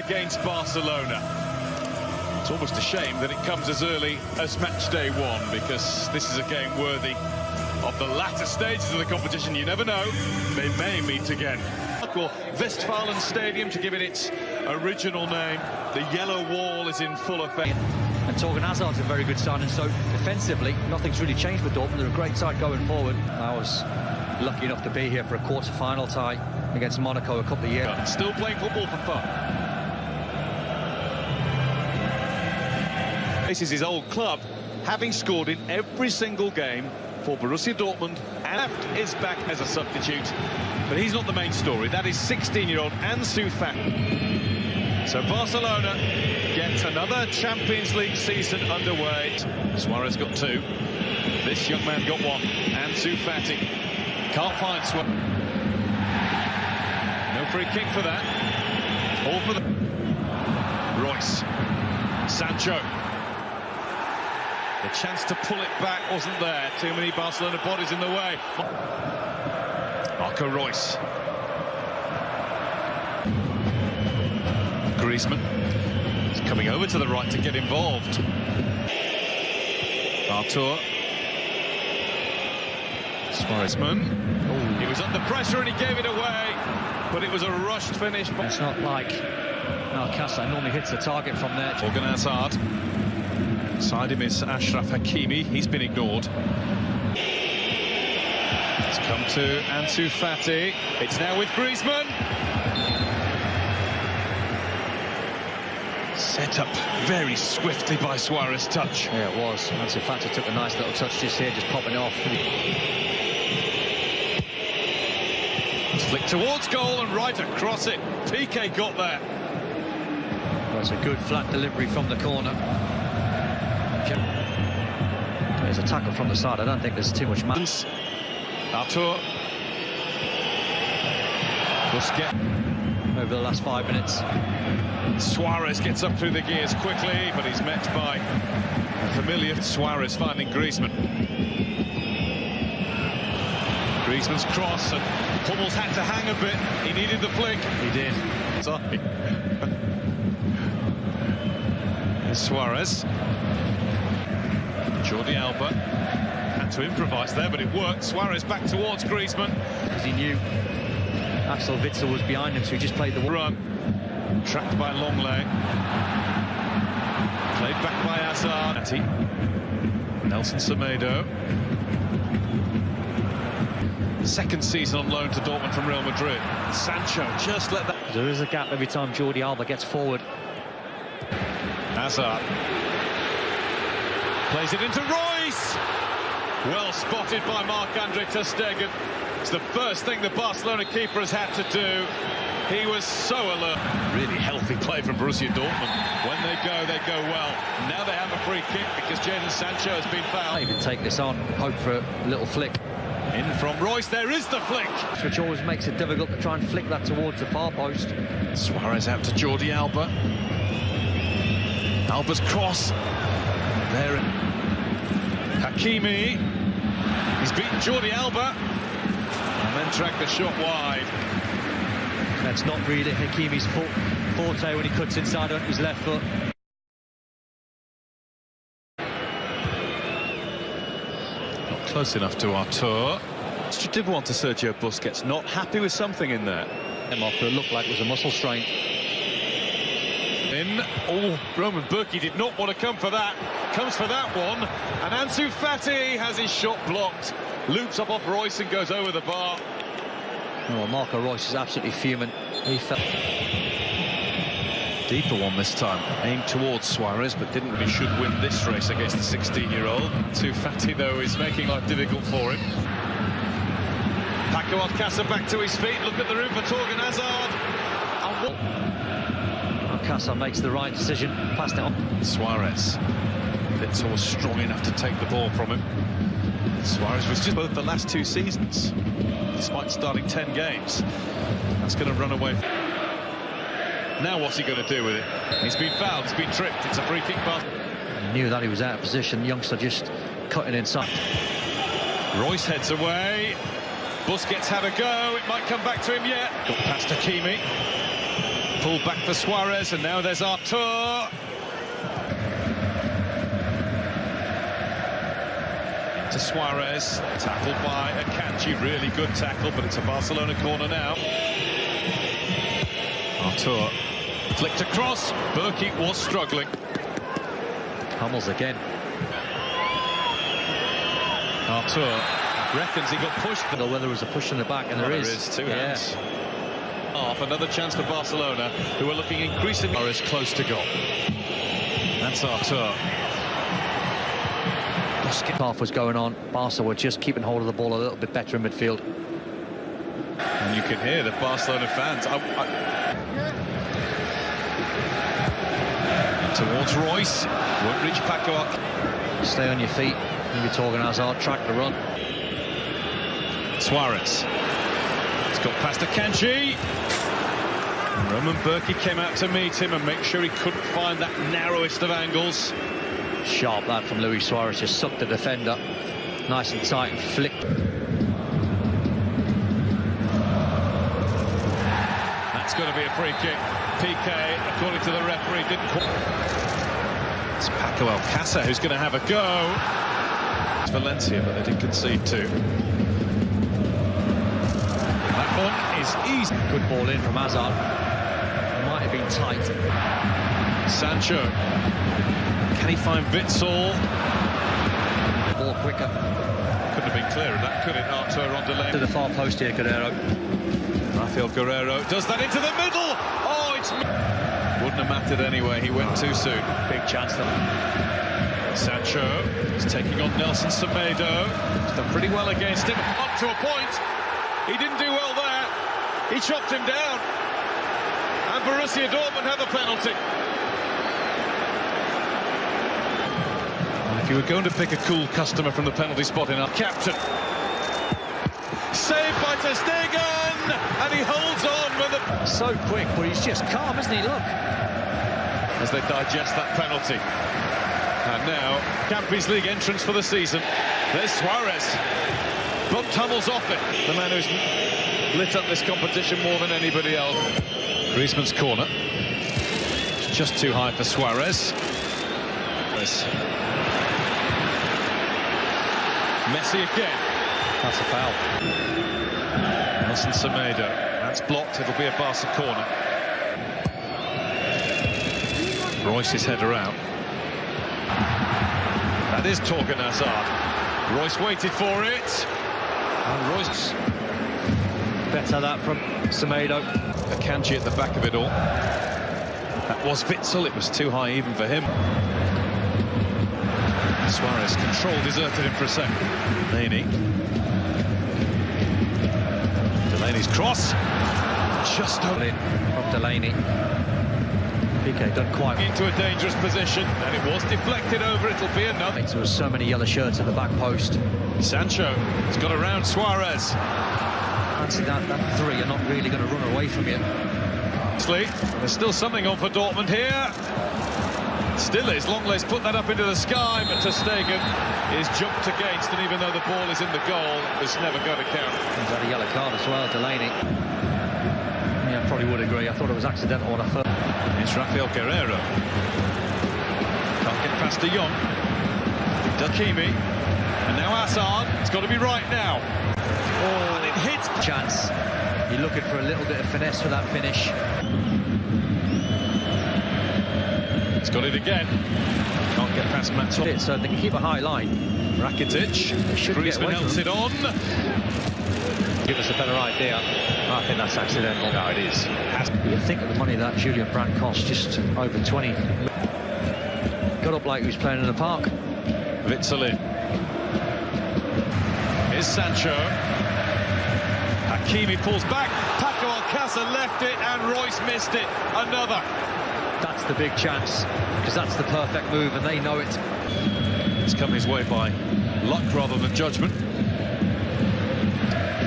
against Barcelona. It's almost a shame that it comes as early as match day one, because this is a game worthy of the latter stages of the competition. You never know, they may meet again. Or Westfalen Stadium, to give it its original name. The yellow wall is in full effect. And Torgan Hazard's a very good signing, so defensively, nothing's really changed with Dortmund. They're a great side going forward. I was lucky enough to be here for a quarter-final tie against Monaco a couple of years. Still playing football for fun. This is his old club, having scored in every single game for Borussia Dortmund, and left is back as a substitute. But he's not the main story. That is 16-year-old Ansu Fati. So Barcelona gets another Champions League season underway. Suarez got two. This young man got one. Ansu Fati can't find Suarez. No free kick for that. All for the Royce. Sancho. The chance to pull it back wasn't there. Too many Barcelona bodies in the way. Marco Royce. Griezmann is coming over to the right to get involved. Artur. Suarezman. He was under pressure and he gave it away, but it was a rushed finish. It's not like Alcázar normally hits the target from there. Torgan Hazard. Beside him is Achraf Hakimi. He's been ignored. It's come to Ansu Fati. It's now with Griezmann. Set up very swiftly by Suarez. Touch. Yeah, it was. Ansu Fati took a nice little touch just here, just popping it off. It's flicked towards goal and right across it. Piqué got there. That's a good flat delivery from the corner. There's a tackle from the side. I don't think there's too much mass. Artur. Busquets. Over the last 5 minutes. Suarez gets up through the gears quickly, but he's met by a familiar Suarez finding Griezmann. Griezmann's cross, and Hummels had to hang a bit. He needed the flick. He did. Sorry. Suarez. Jordi Alba had to improvise there, but it worked. Suarez back towards Griezmann. Because he knew Axel Witsel was behind him, so he just played the run. Trapped by Longley. Played back by Hazard. Nelson Semedo. Second season on loan to Dortmund from Real Madrid. Sancho just let that... There is a gap every time Jordi Alba gets forward. Hazard. Plays it into Royce. Well spotted by Marc-Andre ter Stegen. It's the first thing the Barcelona keeper has had to do. He was so alert. Really healthy play from Borussia Dortmund. When they go well. Now they have a free kick because Jadon Sancho has been fouled. Even take this on, hope for a little flick. In from Royce, there is the flick. Which always makes it difficult to try and flick that towards the far post. Suarez out to Jordi Alba. Alba's cross. There. Hakimi. He's beaten Jordi Alba. And then tracked the shot wide. That's not really Hakimi's forte when he cuts inside on his left foot. Not close enough to Artur. You did want to Sergio Busquets, not happy with something in there. Him off it looked like it was a muscle strain. Oh, Roman Burki did not want to come for that. Comes for that one. And Ansu Fati has his shot blocked. Loops up off Royce and goes over the bar. Oh, Marco Royce is absolutely fuming. He felt deeper one this time, aimed towards Suarez, but didn't really should win this race against the 16-year-old. Ansu Fati, though, is making life difficult for him. Paco Alcázar back to his feet. Look at the room for Torgan Hazard. Alcázar makes the right decision. Passed it on. Suarez. Witsel was strong enough to take the ball from him. Suarez was just both the last 2 seasons, despite starting 10 games. That's going to run away. Now what's he going to do with it? He's been fouled, he's been tripped. It's a free kick pass. He knew that he was out of position. The youngster just cutting inside. Royce heads away. Busquets had a go. It might come back to him yet. Got past Hakimi. pulled back for Suarez, and now there's Artur. To Suarez, tackled by Akanji, really good tackle, but it's a Barcelona corner now. Artur flicked across, Berkey was struggling. Hummels again. Artur reckons he got pushed. Well, there was a push in the back, and there is. Two hands. Off, another chance for Barcelona, who are looking increasingly close to goal. That's Artur. Half was going on. Barca were just keeping hold of the ball a little bit better in midfield. And you can hear the Barcelona fans. Towards Royce. Won't reach Paco. Stay on your feet. You're talking Hazard. Track the run. Suarez. It's got past Akanji. Roman Berkey came out to meet him and make sure he couldn't find that narrowest of angles. Sharp that from Luis Suarez, just sucked the defender nice and tight and flicked. That's going to be a free kick. PK, according to the referee, didn't quite. It's Paco Alcácer who's going to have a go. It's Valencia, but they did concede too. That one is easy. Good ball in from Hazard. Might have been tight. Sancho. Can he find Witsel? Ball quicker. Couldn't have been clearer, that could it? Artur on delay. To the far post here, Guerrero. Rafael Guerrero does that into the middle. Oh, it's... Wouldn't have mattered anyway, he went too soon. Big chance though. Sancho is taking on Nelson Semedo. He's done pretty well against him, up to a point. He didn't do well there. He chopped him down. And Borussia Dortmund have a penalty. If you were going to pick a cool customer from the penalty spot in our captain. Saved by Ter Stegen, and he holds on with the... So quick, but he's just calm, isn't he? Look. As they digest that penalty. And now, Champions League entrance for the season. There's Suarez. Bumped Hummels off it. The man who's lit up this competition more than anybody else. Griezmann's corner. It's just too high for Suarez. Messi again. That's a foul. Nelson Semedo. That's blocked. It'll be a Barca corner. Royce's header out. That is Torgan Hazard. Royce waited for it. And Royce. Better that from Semedo. Akanji at the back of it all. That was Witsel. It was too high even for him. Suarez control deserted him for a second. Delaney's cross. Just in from Delaney. PK done quite into a dangerous position, and it was deflected over. It'll be another. There was so many yellow shirts at the back post. Sancho has got around Suarez. Fancy that three are not really going to run away from you. There's still something on for Dortmund here. Still is. Longlay's put that up into the sky, but Ter Stegen is jumped against, and even though the ball is in the goal, it's never going to count. He's had a yellow card as well, Delaney. Yeah, I probably would agree. I thought it was accidental when I first. It's Rafael Guerrero. Can't get past De Jong. Dakimi. And now Hazard. It's got to be right now. Oh, and it hits. Chance. You're looking for a little bit of finesse for that finish. He's got it again. Can't get past Matt. So they can keep a high line. Rakitic. Griezmann helps it on. Give us a better idea. I think that's accidental. No, it is. You think of the money that Julian Brandt cost, just over 20. Got up like he was playing in the park. Witsel in. Here's Sancho. Hakimi pulls back. Paco Alcácer left it, and Royce missed it. Another. That's the big chance, because that's the perfect move, and they know it. It's come his way by luck rather than judgment.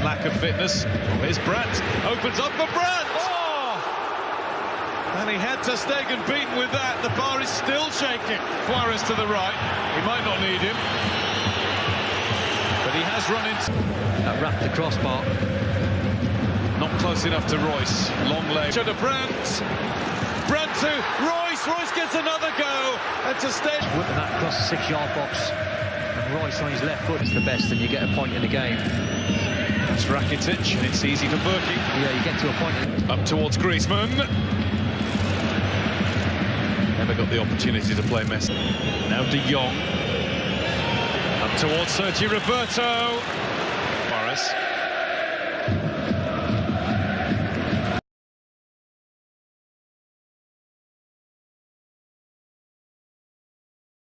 Lack of fitness. Here's Brandt. Opens up for Brandt. Oh! And he had Ter Stegen beaten with that. The bar is still shaking. Suarez to the right. He might not need him. But he has run into... That wrapped the crossbar. Not close enough to Royce. Long leg. To Brandt. Brandt to Royce. Royce gets another go. And to stay. Whipping that across the 6-yard box. And Royce on his left foot is the best, and you get a point in the game. That's Rakitic, and it's easy for Berkey. Yeah, you get to a point. Up towards Griezmann. Never got the opportunity to play Messi. Now De Jong. Up towards Sergio Roberto. Morris.